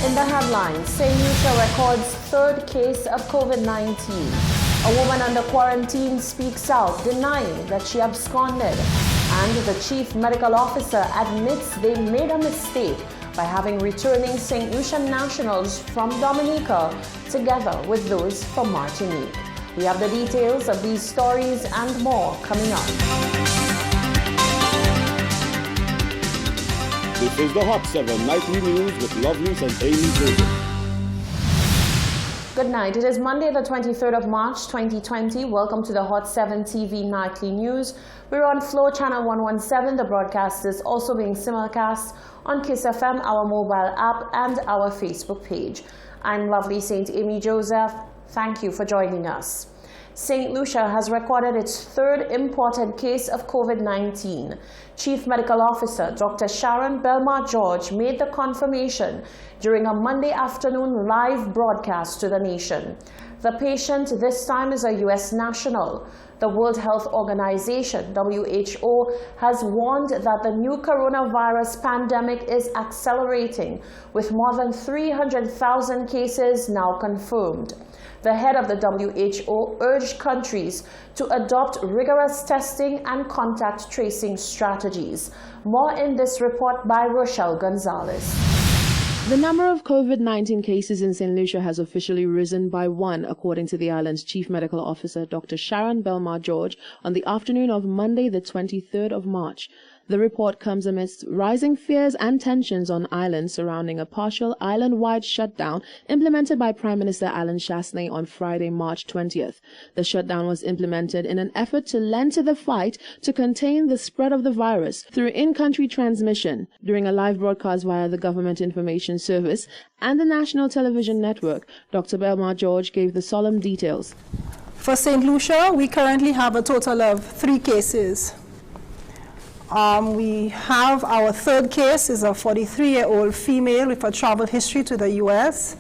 In the headlines, St. Lucia records third case of COVID-19. A woman under quarantine speaks out, denying that she absconded. And the chief medical officer admits they made a mistake by having returning St. Lucia nationals from Dominica together with those from Martinique. We have the details of these stories and more coming up. This is the Hot 7 Nightly News with Lovelace and Amy Joseph. Good night. It is Monday, the 23rd of March, 2020. Welcome to the Hot 7 TV Nightly News. We're on Flow Channel 117. The broadcast is also being simulcast on Kiss FM, our mobile app, and our Facebook page. I'm Lovely St. Amy Joseph. Thank you for joining us. St. Lucia has recorded its third imported case of COVID-19. Chief Medical Officer Dr. Sharon Belmar-George made the confirmation during a Monday afternoon live broadcast to the nation. The patient this time is a U.S. national. The World Health Organization, WHO, has warned that the new coronavirus pandemic is accelerating, with more than 300,000 cases now confirmed. The head of the WHO urged countries to adopt rigorous testing and contact tracing strategies. More in this report by Rochelle Gonzalez. The number of COVID-19 cases in St. Lucia has officially risen by 1, according to the island's Chief Medical Officer, Dr. Sharon Belmar-George, on the afternoon of Monday, the 23rd of March. The report comes amidst rising fears and tensions on island surrounding a partial island-wide shutdown implemented by Prime Minister Alan Chastanet on Friday, March 20th. The shutdown was implemented in an effort to lend to the fight to contain the spread of the virus through in-country transmission. During a live broadcast via the Government Information Service and the National Television Network, Dr. Belmar-George gave the solemn details. For St. Lucia, we currently have a total of 3 cases. We have our third case is a 43-year-old female with a travel history to the U.S.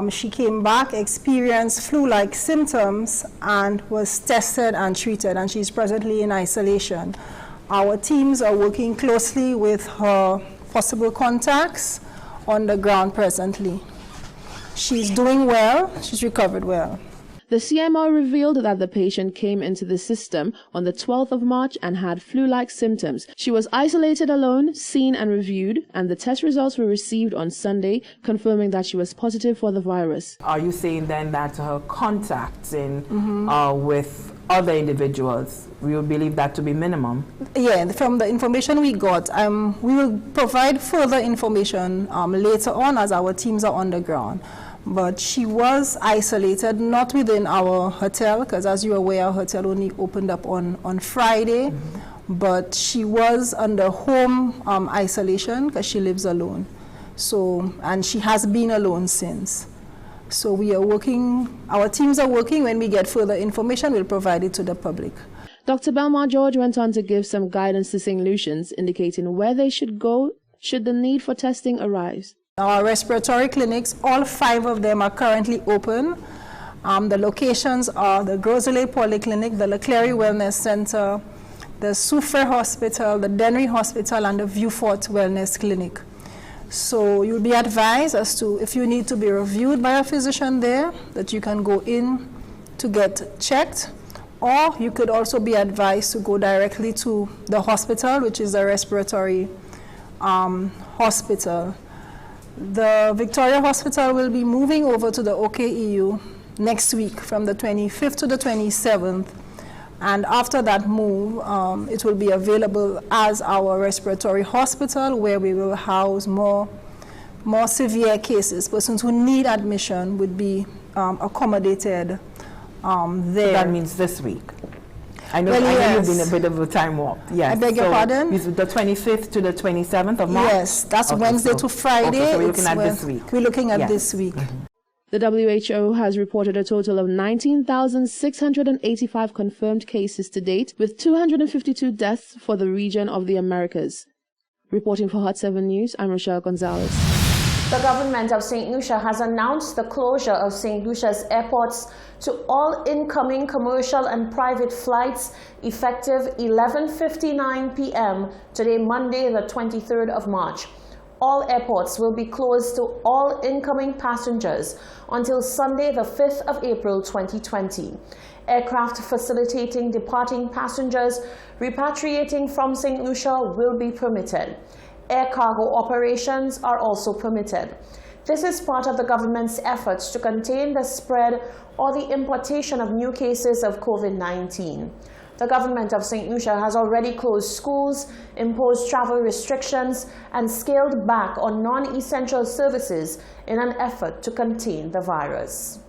She came back, experienced flu-like symptoms, and was tested and treated, and she's presently in isolation. Our teams are working closely with her possible contacts on the ground presently. She's doing well. She's recovered well. The CMO revealed that the patient came into the system on the 12th of March and had flu-like symptoms. She was isolated alone, seen and reviewed, and the test results were received on Sunday, confirming that she was positive for the virus. Are you saying then that her contacts with other individuals, we would believe that to be minimum? Yeah, from the information we got, we will provide further information later on as our teams are on the ground. But she was isolated, not within our hotel, because as you're aware, our hotel only opened up on Friday. But she was under home isolation because she lives alone. So, and she has been alone since. So we are working, our teams are working. When we get further information, we'll provide it to the public. Dr. Belmar-George went on to give some guidance to St. Lucians, indicating where they should go should the need for testing arise. Our respiratory clinics, all 5 of them are currently open. The locations are the Grosley Polyclinic, the Leclerc Wellness Center, the Soufrière Hospital, the Dennery Hospital, and the Vieux-Fort Wellness Clinic. So you'll be advised as to if you need to be reviewed by a physician there, that you can go in to get checked, or you could also be advised to go directly to the hospital, which is a respiratory hospital. The Victoria Hospital will be moving over to the OKEU next week from the 25th to the 27th. And after that move, it will be available as our respiratory hospital, where we will house more severe cases. Persons who need admission would be accommodated there. So that means this week? I know, Well, I know yes. you've been a bit of a time warp. Yes. I beg your pardon? Is it the 25th to the 27th of March? Yes, that's Okay, Wednesday so- to Friday. Okay, so we're looking It's at when- this week. We're looking at Yes. this week. The WHO has reported a total of 19,685 confirmed cases to date, with 252 deaths for the region of the Americas. Reporting for Hot 7 News, I'm Rochelle Gonzalez. The government of St. Lucia has announced the closure of St. Lucia's airports to all incoming commercial and private flights effective 11:59 p.m. today, Monday, the 23rd of March. all airports will be closed to all incoming passengers until Sunday, the 5th of April 2020. Aircraft facilitating departing passengers repatriating from St. Lucia will be permitted. Air cargo operations are also permitted. This is part of the government's efforts to contain the spread or the importation of new cases of COVID-19. The government of St. Lucia has already closed schools, imposed travel restrictions, and scaled back on non-essential services in an effort to contain the virus.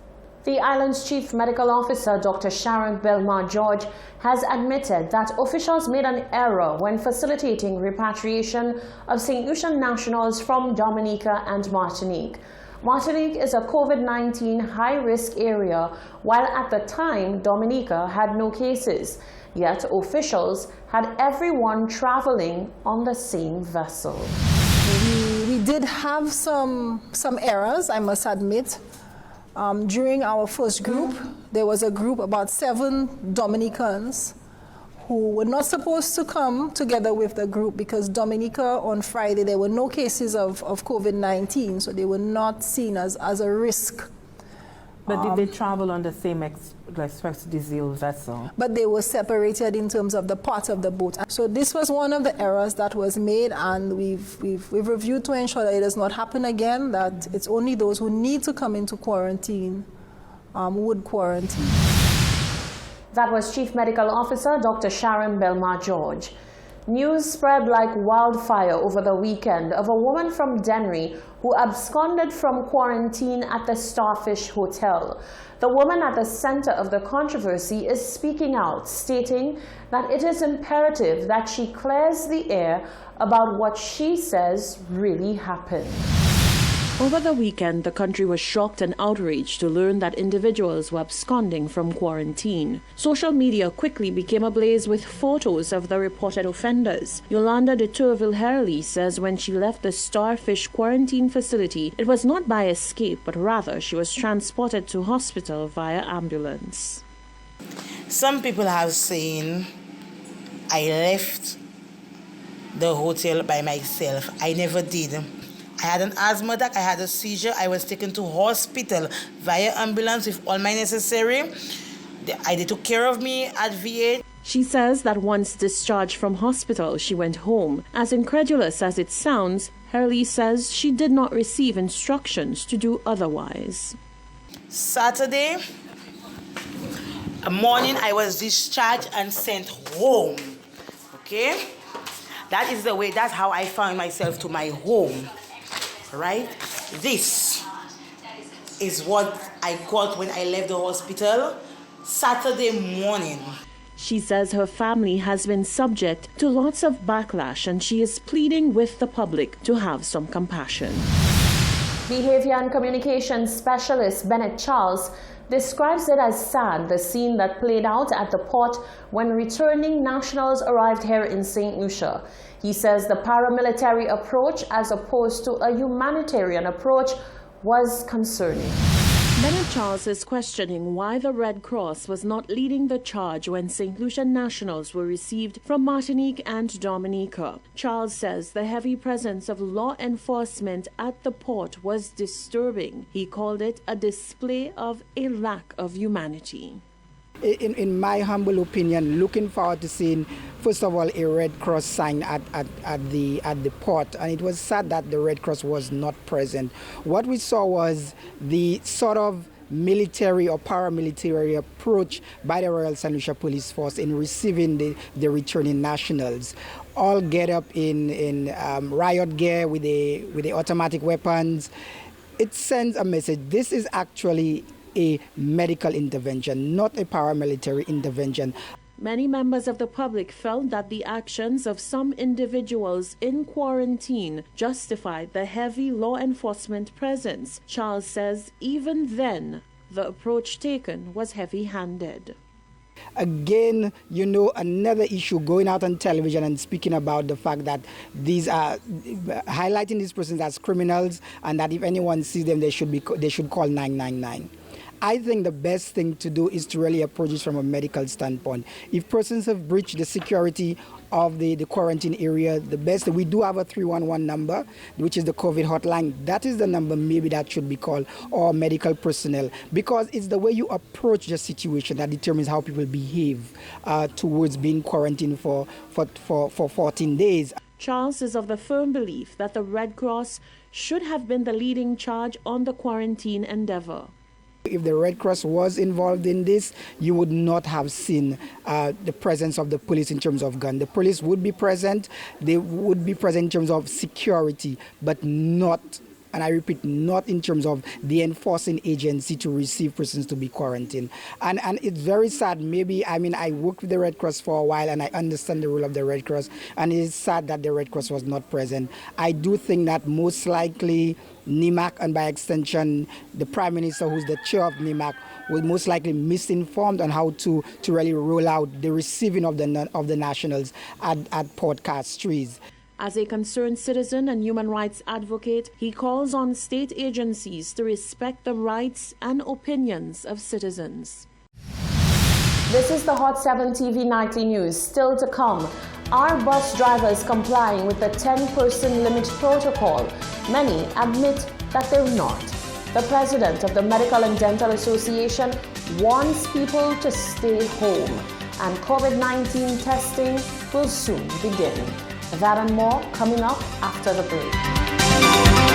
The island's chief medical officer, Dr. Sharon Belmar George, has admitted that officials made an error when facilitating repatriation of St. Lucian nationals from Dominica and Martinique. Martinique is a COVID-19 high-risk area, while at the time Dominica had no cases. Yet officials had everyone traveling on the same vessel. We did have some errors, I must admit. During our first group, there was a group, about 7 Dominicans, who were not supposed to come together with the group because Dominica on Friday, there were no cases of COVID-19, so they were not seen as a risk. But did they travel on the same express diesel vessel? But they were separated in terms of the part of the boat. So this was one of the errors that was made, and we've reviewed to ensure that it does not happen again, that it's only those who need to come into quarantine would quarantine. That was Chief Medical Officer Dr. Sharon Belmar George. News spread like wildfire over the weekend of a woman from Dennery who absconded from quarantine at the Starfish Hotel. The woman at the center of the controversy is speaking out, stating that it is imperative that she clears the air about what she says really happened. Over the weekend, the country was shocked and outraged to learn that individuals were absconding from quarantine. Social media quickly became ablaze with photos of the reported offenders. Yolanda de Tourville-Herrely says when she left the Starfish quarantine facility, it was not by escape, but rather she was transported to hospital via ambulance. Some people have seen I left the hotel by myself. I never did. I had an asthma attack, I had a seizure, I was taken to hospital via ambulance with all my necessary. They took care of me at VA. She says that once discharged from hospital, she went home. As incredulous as it sounds, Herrely says she did not receive instructions to do otherwise. Saturday morning, I was discharged and sent home. Okay? That is the way, that's how I found myself to my home. Right? This is what I got when I left the hospital Saturday morning. She says her family has been subject to lots of backlash and she is pleading with the public to have some compassion. Behavior and communications specialist Bennett Charles describes it as sad, the scene that played out at the port when returning nationals arrived here in St. Lucia. He says the paramilitary approach as opposed to a humanitarian approach was concerning. Bennett Charles is questioning why the Red Cross was not leading the charge when St. Lucian nationals were received from Martinique and Dominica. Charles says the heavy presence of law enforcement at the port was disturbing. He called it a display of a lack of humanity. In my humble opinion, looking forward to seeing, first of all, a Red Cross sign at the port, and it was sad that the Red Cross was not present. What we saw was the sort of military or paramilitary approach by the Royal St. Lucia Police Force in receiving the returning nationals. All get up in riot gear with the automatic weapons. It sends a message. This is actually a medical intervention, not a paramilitary intervention. Many members of the public felt that the actions of some individuals in quarantine justified the heavy law enforcement presence. Charles says even then, the approach taken was heavy-handed. Again, another issue, going out on television and speaking about the fact that these are highlighting these persons as criminals and that if anyone sees them, they should call 999. I think the best thing to do is to really approach this from a medical standpoint. If persons have breached the security of the quarantine area, the best, we do have a 311 number, which is the COVID hotline. That is the number maybe that should be called, or medical personnel, because it's the way you approach the situation that determines how people behave towards being quarantined for 14 days. Charles is of the firm belief that the Red Cross should have been the leading charge on the quarantine endeavor. If the Red Cross was involved in this, you would not have seen the presence of the police in terms of gun. The police would be present, they would be present in terms of security, but not, and I repeat, not in terms of the enforcing agency to receive persons to be quarantined. And it's very sad. Maybe, I mean, I worked with the Red Cross for a while and I understand the role of the Red Cross, and it is sad that the Red Cross was not present. I do think that most likely NIMAC, and by extension the Prime Minister, who's the chair of NIMAC, was most likely misinformed on how to really roll out the receiving of the nationals at Port Castries. As a concerned citizen and human rights advocate, he calls on state agencies to respect the rights and opinions of citizens. This is the Hot 7 TV Nightly News. Still to come, are bus drivers complying with the 10-person limit protocol? Many admit that they're not. The president of the Medical and Dental Association wants people to stay home, and COVID-19 testing will soon begin. That and more coming up after the break.